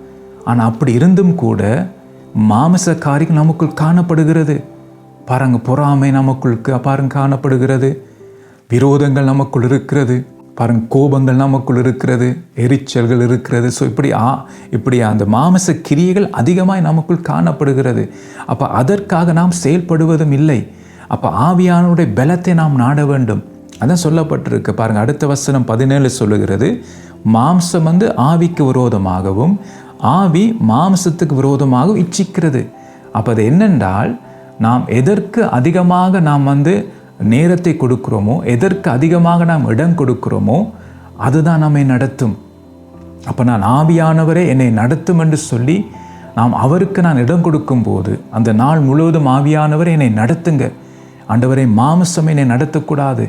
ஆனால் அப்படி இருந்தும் கூட மாமிச காரியம் நமக்குள் காணப்படுகிறது. பாருங்க, பொறாமை நமக்குள் காணப்படுகிறது, விரோதங்கள் நமக்குள் இருக்கிறது, பாருங்க கோபங்கள் நமக்குள் இருக்கிறது, எரிச்சல்கள் இருக்கிறது. ஸோ இப்படி அந்த மாமிச கிரியைகள் அதிகமாய் நமக்குள் காணப்படுகிறது. அப்போ அதற்காக நாம் செயல்படுவதும் இல்லை. அப்போ ஆவியானுடைய பலத்தை நாம் நாட வேண்டும். அதான் சொல்லப்பட்டிருக்கு. பாருங்க, அடுத்த வசனம் 17 சொல்லுகிறது, மாம்சம் ஆவிக்கு விரோதமாகவும் ஆவி மாம்சத்துக்கு விரோதமாக இச்சிக்கிறது. அப்போ அது என்னென்றால், நாம் எதற்கு அதிகமாக நாம் நேரத்தை கொடுக்கிறோமோ, எதற்கு அதிகமாக நாம் இடம் கொடுக்கிறோமோ அதுதான் நம்மை நடத்தும். அப்போ நான் ஆவியானவரே என்னை நடத்தும் என்று சொல்லி நாம் அவருக்கு நான் இடம் கொடுக்கும் போது அந்த நாள் முழுவதும் ஆவியானவரை என்னை நடத்துங்க, ஆண்டவரை மாம்சம் என்னை நடத்தக்கூடாது,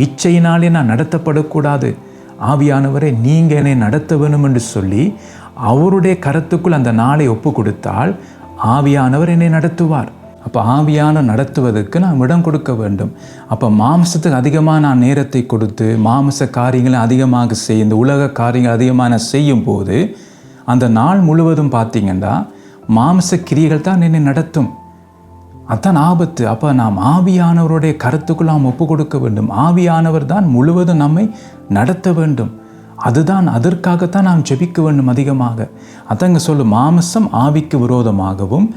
இச்சையினாலே நான் நடத்தப்படக்கூடாது, ஆவியானவரை நீங்கள் என்னை நடத்த வேணும் என்று சொல்லி அவருடைய கரத்துக்குள் அந்த நாளை ஒப்பு கொடுத்தால் ஆவியானவர் என்னை நடத்துவார். அப்போ ஆவியான நடத்துவதற்கு நாம் இடம் கொடுக்க வேண்டும். அப்போ மாம்சத்துக்கு அதிகமாக நான் நேரத்தை கொடுத்து மாம்ச காரியங்களை அதிகமாக செய்ய, இந்த உலக காரியங்கள் அதிகமாக செய்யும் போது அந்த நாள் முழுவதும் பார்த்திங்கன்னா மாம்ச கிரியைகள் தான் என்னை நடத்தும். அதுதான் ஆபத்து. அப்போ நாம் ஆவியானவருடைய கருத்துக்குள் நாம் ஒப்பு கொடுக்க வேண்டும். ஆவியானவர் தான் முழுவதும் நம்மை நடத்த வேண்டும். அதுதான், அதற்காகத்தான் நாம் ஜெபிக்க வேண்டும் அதிகமாக. அதங்க சொல்லு, மாம்சம் ஆவிக்கு விரோதமாகவும்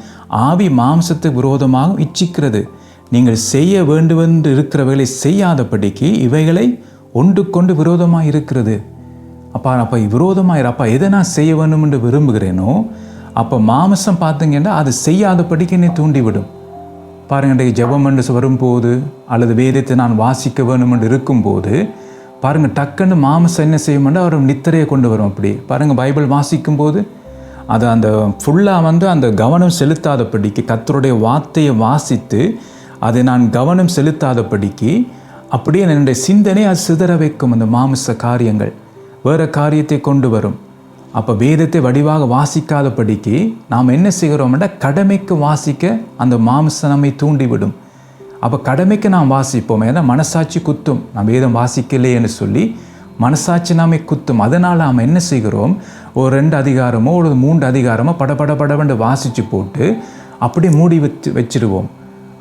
ஆவி மாம்சத்துக்கு விரோதமாகவும் இச்சிக்கிறது. நீங்கள் செய்ய வேண்டுமென்று இருக்கிறவைகளை செய்யாதபடிக்கு இவைகளை ஒன்றுக்கொண்டு விரோதமாக இருக்கிறது. அப்போ விரோதமாக அப்போ எதை நான் செய்ய வேண்டும் என்று விரும்புகிறேனோ அப்போ மாம்சம் பார்த்தீங்கன்னா அது செய்யாதபடிக்கு என்னை தூண்டிவிடும். பாருங்கள், இன்றைக்கு ஜெபம் என்று வரும்போது அல்லது வேதத்தை நான் வாசிக்க வேண்டும் என்று இருக்கும்போது பாருங்கள், டக்குன்னு மாம்சம் என்ன செய்யும்னா அவர் நித்திரையை கொண்டு வரும். அப்படி பாருங்கள், பைபிள் வாசிக்கும்போது அது அந்த ஃபுல்லாக அந்த கவனம் செலுத்தாதபடிக்கு, கர்த்தருடைய வார்த்தையை வாசித்து அதை நான் கவனம் செலுத்தாதபடிக்கு அப்படியே என்னுடைய சிந்தனை அது சிதற வைக்கும். அந்த மாம்ச காரியங்கள் வேறு காரியத்தை கொண்டு வரும். அப்போ வேதத்தை வடிவாக வாசிக்காதபடிக்கு நாம் என்ன செய்கிறோம்னா கடமைக்கு வாசிக்க அந்த மாம்சம் நம்மை தூண்டிவிடும். அப்போ கடமைக்கு நாம் வாசிப்போம், ஏன்னா மனசாட்சி குத்தும், நாம் வேதம் வாசிக்கலையேன்னு சொல்லி மனசாட்சி நாமே குத்தும். அதனால் நாம் என்ன செய்கிறோம், ஒரு 2 அதிகாரமோ ஒரு 3 அதிகாரமோ படபடபடவென்று வாசித்து போட்டு அப்படி மூடி வச்சிருவோம்.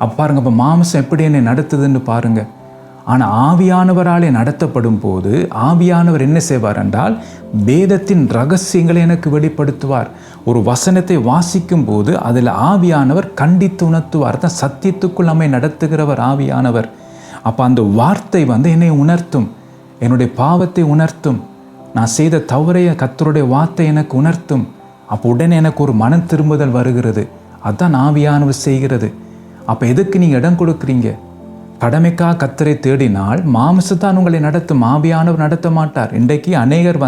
அப்போ பாருங்கள், அப்போ மாம்சம் எப்படி என்னை நடத்துதுன்னு பாருங்கள். ஆனால் ஆவியானவராலே நடத்தப்படும் போது ஆவியானவர் என்ன செய்வார் என்றால் வேதத்தின் ரகசியங்களை எனக்கு வெளிப்படுத்துவார். ஒரு வசனத்தை வாசிக்கும் போது அதில் ஆவியானவர் கண்டித்து உணர்த்துவார். தான் சத்தியத்துக்குள் நம்மை நடத்துகிறவர் ஆவியானவர். அப்போ அந்த வார்த்தை என்னை உணர்த்தும், என்னுடைய பாவத்தை உணர்த்தும், நான் செய்த தவறைய கர்த்தருடைய வார்த்தை எனக்கு உணர்த்தும். அப்போ உடனே எனக்கு ஒரு மனம் திரும்புதல் வருகிறது. அதுதான் ஆவியானவர் செய்கிறது. அப்போ எதுக்கு நீங்கள் இடம் கொடுக்குறீங்க? கடமைக்காக கர்த்தரை தேடினால் மாம்சத்தான் உங்களை நடத்தும், ஆவியானவர் நடத்த மாட்டார். இன்றைக்கு அநேகர்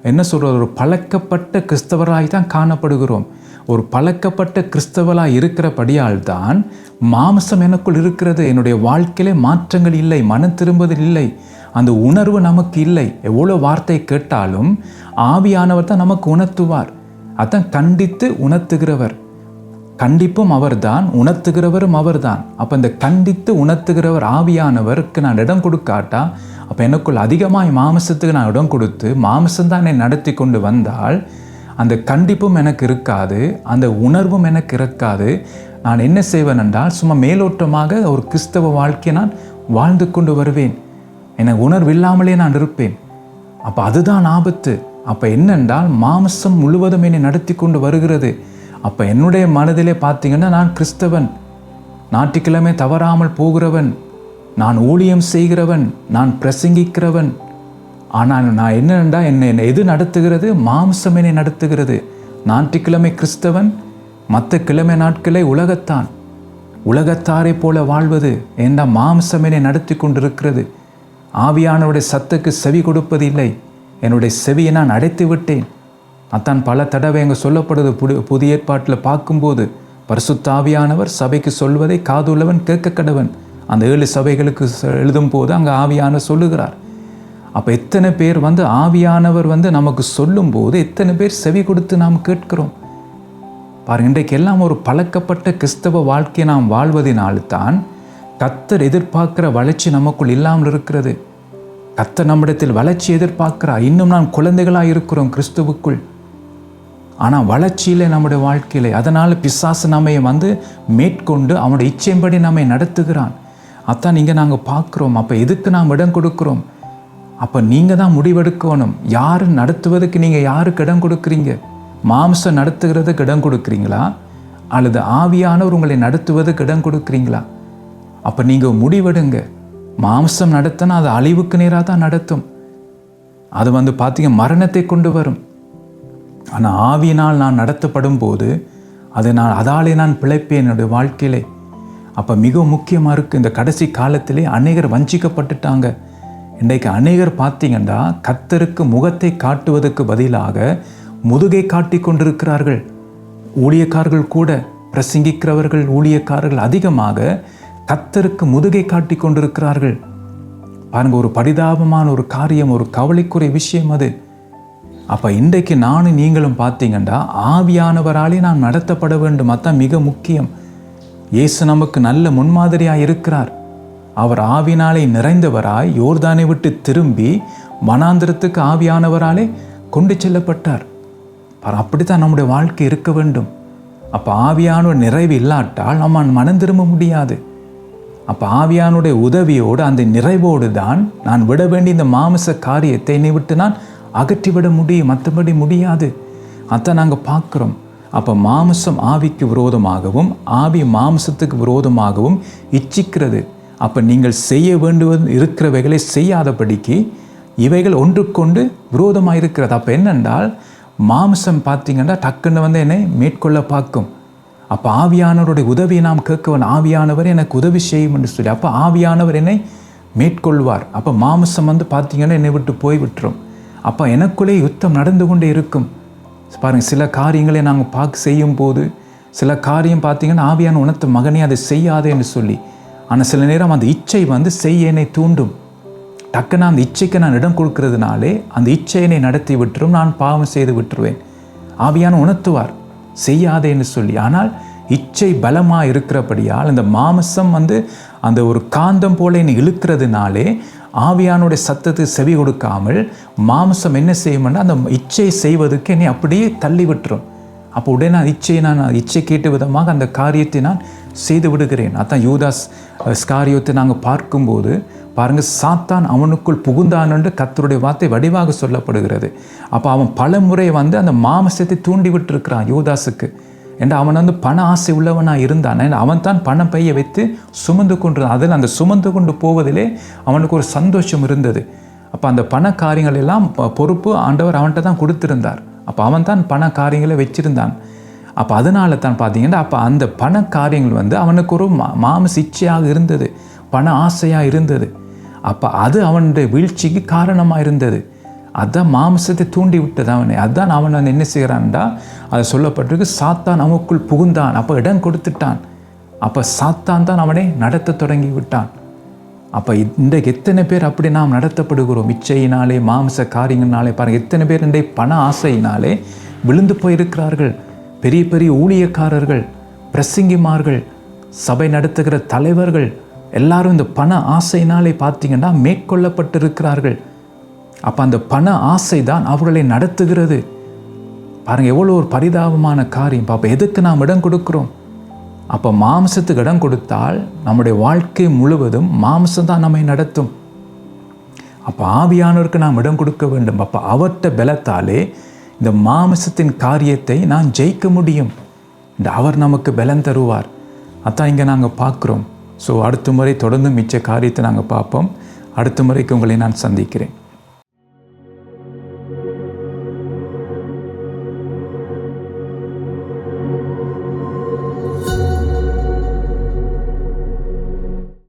என்ன சொல்கிறது, ஒரு பழக்கப்பட்ட கிறிஸ்தவராய் தான் காணப்படுகிறோம். ஒரு பழக்கப்பட்ட கிறிஸ்தவராய் இருக்கிறபடியால் தான் மாம்சம் எனக்குள் இருக்கிறது. என்னுடைய வாழ்க்கையிலே மாற்றங்கள் இல்லை, மனம் திரும்புதல் இல்லை, அந்த உணர்வு நமக்கு இல்லை. எவ்வளோ வார்த்தை கேட்டாலும் ஆவியானவர் தான் நமக்கு உணர்த்துவார். அதான் கண்டித்து உணர்த்துகிறவர். கண்டிப்பும் அவர்தான், உணர்த்துகிறவரும் அவர்தான். அப்போ இந்த கண்டித்து உணர்த்துகிறவர் ஆவியானவருக்கு நான் இடம் கொடுக்காட்டா, அப்போ எனக்குள் அதிகமாக மாம்சத்துக்கு நான் இடம் கொடுத்து மாம்சம்தான் என்னை நடத்தி கொண்டு வந்தால் அந்த கண்டிப்பும் எனக்கு இருக்காது, அந்த உணர்வும் எனக்கு இருக்காது. நான் என்ன செய்வேன் என்றால் சும்மா மேலோட்டமாக ஒரு கிறிஸ்தவ வாழ்க்கையை நான் வாழ்ந்து கொண்டு வருவேன். எனக்கு உணர்வு இல்லாமலே நான் இருப்பேன். அப்போ அதுதான் ஆபத்து. அப்போ என்னென்றால் மாம்சம் முழுவதும் என்னை நடத்தி கொண்டு வருகிறது. அப்போ என்னுடைய மனதிலே பார்த்தீங்கன்னா நான் கிறிஸ்தவன், ஞாயிற்றுக்கிழமை தவறாமல் போகிறவன், நான் ஊழியம் செய்கிறவன், நான் பிரசங்கிக்கிறவன். ஆனால் நான் என்னென்றா என்னை எது நடத்துகிறது? மாம்சம் என்னை நடத்துகிறது. ஞாயிற்றுக்கிழமை கிறிஸ்தவன், மற்ற கிழமை நாட்களை உலகத்தாரை போல வாழ்வது என்ற மாம்சம் என்னை நடத்தி கொண்டிருக்கிறது. ஆவியானவருடைய சத்துக்கு செவி கொடுப்பது இல்லை. என்னுடைய செவியை நான் அடைத்து விட்டேன். அத்தான் பல தடவை அங்கே சொல்லப்படுது. புதிய ஏற்பாட்டில் பார்க்கும்போது பரிசுத்த ஆவியானவர் சபைக்கு சொல்வதை காதுள்ளவன் கேட்க கடவன். அந்த 7 சபைகளுக்கு எழுதும் போது அங்கே ஆவியானவர் சொல்லுகிறார். அப்போ எத்தனை பேர் ஆவியானவர் நமக்கு சொல்லும் போது எத்தனை பேர் செவி கொடுத்து நாம் கேட்கிறோம் பாருங்க. இன்றைக்கு எல்லாம் ஒரு பழக்கப்பட்ட கிறிஸ்தவ வாழ்க்கையை நாம் வாழ்வதனால்தான் கர்த்தர் எதிர்பார்க்கிற வளர்ச்சி நமக்குள் இல்லாமல் இருக்கிறது. கர்த்தர் நம்மிடத்தில் வளர்ச்சி எதிர்பார்க்கிறார். இன்னும் நாம் குழந்தைகளாக இருக்கிறோம் கிறிஸ்துவுக்குள், ஆனால் வளர்ச்சியிலே நம்முடைய வாழ்க்கையிலே. அதனால் பிசாசு நம்மை மேற்கொண்டு அவனுடைய இச்சையின்படி நம்மை நடத்துகிறான். அதான் இங்கே நாங்கள் பார்க்குறோம். அப்போ எதுக்கு நாம் இடம் கொடுக்குறோம்? அப்போ நீங்கள் தான் முடிவெடுக்கணும். யார் நடத்துவதுக்கு நீங்கள் யாருக்கு இடம் கொடுக்குறீங்க? மாம்சம் நடத்துகிறதுக்கு இடம் கொடுக்குறீங்களா, அல்லது ஆவியானவர் உங்களை நடத்துவதுக்கு இடம் கொடுக்குறீங்களா? அப்போ நீங்கள் முடிவெடுங்க. மாம்சம் நடத்தினா அது அழிவுக்கு நேராக தான் நடத்தும். அது பார்த்தீங்க மரணத்தை கொண்டு வரும். ஆனால் ஆவியினால் நான் நடத்தப்படும் போது அதாலே நான் பிழைப்பேன் என்னுடைய வாழ்க்கையிலே. அப்போ மிக முக்கியமாக இருக்குது. இந்த கடைசி காலத்திலே அநேகர் வஞ்சிக்கப்பட்டுட்டாங்க. இன்றைக்கு அநேகர் பார்த்தீங்கன்னா கர்த்தருக்கு முகத்தை காட்டுவதற்கு பதிலாக முதுகை காட்டி கொண்டிருக்கிறார்கள். ஊழியக்காரர்கள் கூட, பிரசங்கிக்கிறவர்கள், ஊழியக்காரர்கள் அதிகமாக கர்த்தருக்கு முதுகை காட்டி கொண்டிருக்கிறார்கள். பாருங்க, ஒரு பரிதாபமான ஒரு காரியம், ஒரு கவலைக்குரிய விஷயம் அது. அப்போ இன்றைக்கு நானும் நீங்களும் பார்த்தீங்கன்னா ஆவியானவராலே நாம் நடத்தப்பட வேண்டும். அதுதான் மிக முக்கியம். இயேசு நமக்கு நல்ல முன்மாதிரியாக இருக்கிறார். அவர் ஆவினாலே நிறைந்தவராய் யோர்தானை விட்டு திரும்பி வனாந்திரத்துக்கு ஆவியானவராலே கொண்டு செல்லப்பட்டார். அப்படித்தான் நம்முடைய வாழ்க்கை இருக்க வேண்டும். அப்போ ஆவியானவர் நிறைவு இல்லாட்டால் நம்ம மனம் திரும்ப முடியாது. அப்போ ஆவியானுடைய உதவியோடு அந்த நிறைவோடு தான் நான் விட வேண்டிய இந்த மாமிச காரியத்தை என்னை விட்டு நான் அகற்றிவிட முடியும், மற்றபடி முடியாது. அதான் நாங்கள் பார்க்குறோம். அப்போ மாமிசம் ஆவிக்கு விரோதமாகவும் ஆவி மாமிசத்துக்கு விரோதமாகவும் இச்சிக்கிறது. அப்போ நீங்கள் செய்ய வேண்டுவது இருக்கிறவைகளை செய்யாதபடிக்கு இவைகள் ஒன்றுக்கொண்டு விரோதமாக இருக்கிறது. அப்போ என்னென்றால் மாமிசம் பார்த்தீங்கன்னா டக்குன்னு என்னை மேற்கொள்ள பார்க்கும். அப்போ ஆவியானவருடைய உதவியை நாம் கேட்கவன். ஆவியானவர் எனக்கு உதவி செய்யும் என்று சொல்லி அப்போ ஆவியானவர் என்னை மேற்கொள்வார். அப்போ மாமிசம் பார்த்தீங்கன்னா என்னை விட்டு போய் விட்டுரும். அப்போ எனக்குள்ளே யுத்தம் நடந்து கொண்டே இருக்கும். பாருங்கள், சில காரியங்களை நாங்கள் செய்யும் போது சில காரியம் பார்த்தீங்கன்னா ஆவியான உணர்த்த மகனே அதை செய்யாதே என்று சொல்லி, ஆனால் சில நேரம் அந்த இச்சை செய்ய என்னை தூண்டும். டக்குன்னு அந்த இச்சைக்கு நான் இடம் கொடுக்கறதுனாலே அந்த இச்சையினை நடத்தி விட்டுரும், நான் பாவம் செய்து விட்டுருவேன். ஆவியான உணர்த்துவார் செய்யாதேன்னு சொல்லி. ஆனால் இச்சை பலமாக இருக்கிறபடியால் அந்த மாமிசம் அந்த ஒரு காந்தம் போல என்னை இழுக்கிறதுனாலே ஆவியானுடைய சத்தத்துக்கு செவி கொடுக்காமல் மாமிசம் என்ன செய்யும்னா அந்த இச்சை செய்வதற்கு என்னை அப்படியே தள்ளி விட்டுரும். அப்போ உடனே இச்சை கேட்ட விதமாக அந்த காரியத்தை நான் செய்து விடுகிறேன். அதான் யூதாஸ் ஸ்காரியோத்தை நாங்கள் பார்க்கும்போது பாருங்கள், சாத்தான் அவனுக்குள் புகுந்தான் என்று கர்த்தருடைய வார்த்தை வடிவாக சொல்லப்படுகிறது. அப்போ அவன் பல முறை அந்த மாமிசத்தை தூண்டி விட்டுருக்கிறான் யூதாஸுக்கு. ஏன்னா அவன் பண ஆசை உள்ளவனாக இருந்தான். அவன் தான் பணம் பையை வைத்து சுமந்து கொண்டு அதில் அந்த சுமந்து கொண்டு போவதிலே அவனுக்கு ஒரு சந்தோஷம் இருந்தது. அப்போ அந்த பண காரியங்கள் எல்லாம் பொறுப்பு ஆண்டவர் அவன்கிட்ட தான் கொடுத்திருந்தார். அப்போ அவன் தான் பண காரியங்களை வச்சுருந்தான். அப்போ அதனால தான் பார்த்தீங்கன்னா அப்போ அந்த பண காரியங்கள் வந்து அவனுக்கு ஒரு மாமிச இச்சையாக இருந்தது, பண ஆசையாக இருந்தது. அப்போ அது அவனுடைய வீழ்ச்சிக்கு காரணமாக இருந்தது. அதுதான் மாமிசத்தை தூண்டி விட்டது அவனை. அதுதான் அவன் என்ன செய்கிறான்டா, அது சொல்லப்பட்டிருக்கு, சாத்தான் அவனுக்குள் புகுந்தான். அப்போ இடம் கொடுத்துட்டான். அப்போ சாத்தான் தான் அவனை நடத்த தொடங்கி விட்டான். அப்போ இன்றைக்கு எத்தனை பேர் அப்படி நாம் நடத்தப்படுகிறோம்? இச்சையினாலே, மாமிச காரியங்களாலே. பாருங்கள், எத்தனை பேர் இன்றைய பண ஆசையினாலே விழுந்து போயிருக்கிறார்கள். பெரிய பெரிய ஊழியக்காரர்கள், பிரசங்கிமார்கள், சபை நடத்துகிற தலைவர்கள் எல்லாரும் இந்த பண ஆசையினாலே பார்த்தீங்கன்னா மேற்கொள்ளப்பட்டிருக்கிறார்கள். அப்போ அந்த பண ஆசை தான் அவர்களை நடத்துகிறது. பாருங்கள், எவ்வளோ ஒரு பரிதாபமான காரியம். அப்போ எதுக்கு நாம் இடம் கொடுக்கிறோம்? அப்போ மாம்சத்துக்கு இடம் கொடுத்தால் நம்முடைய வாழ்க்கை முழுவதும் மாம்சம் தான் நம்மை நடத்தும். அப்போ ஆவியானவருக்கு நாம் இடம் கொடுக்க வேண்டும். அப்போ அவர்கிட்ட பலத்தாலே இந்த மாம்சத்தின் காரியத்தை நான் ஜெயிக்க முடியும். அவர் நமக்கு பலம் தருவார். அதான் இங்கே நாங்கள் பார்க்குறோம். ஸோ அடுத்த முறை தொடர்ந்து மிச்ச காரியத்தை நாங்கள் பார்ப்போம். அடுத்த முறைக்கு உங்களை நான் சந்திக்கிறேன்.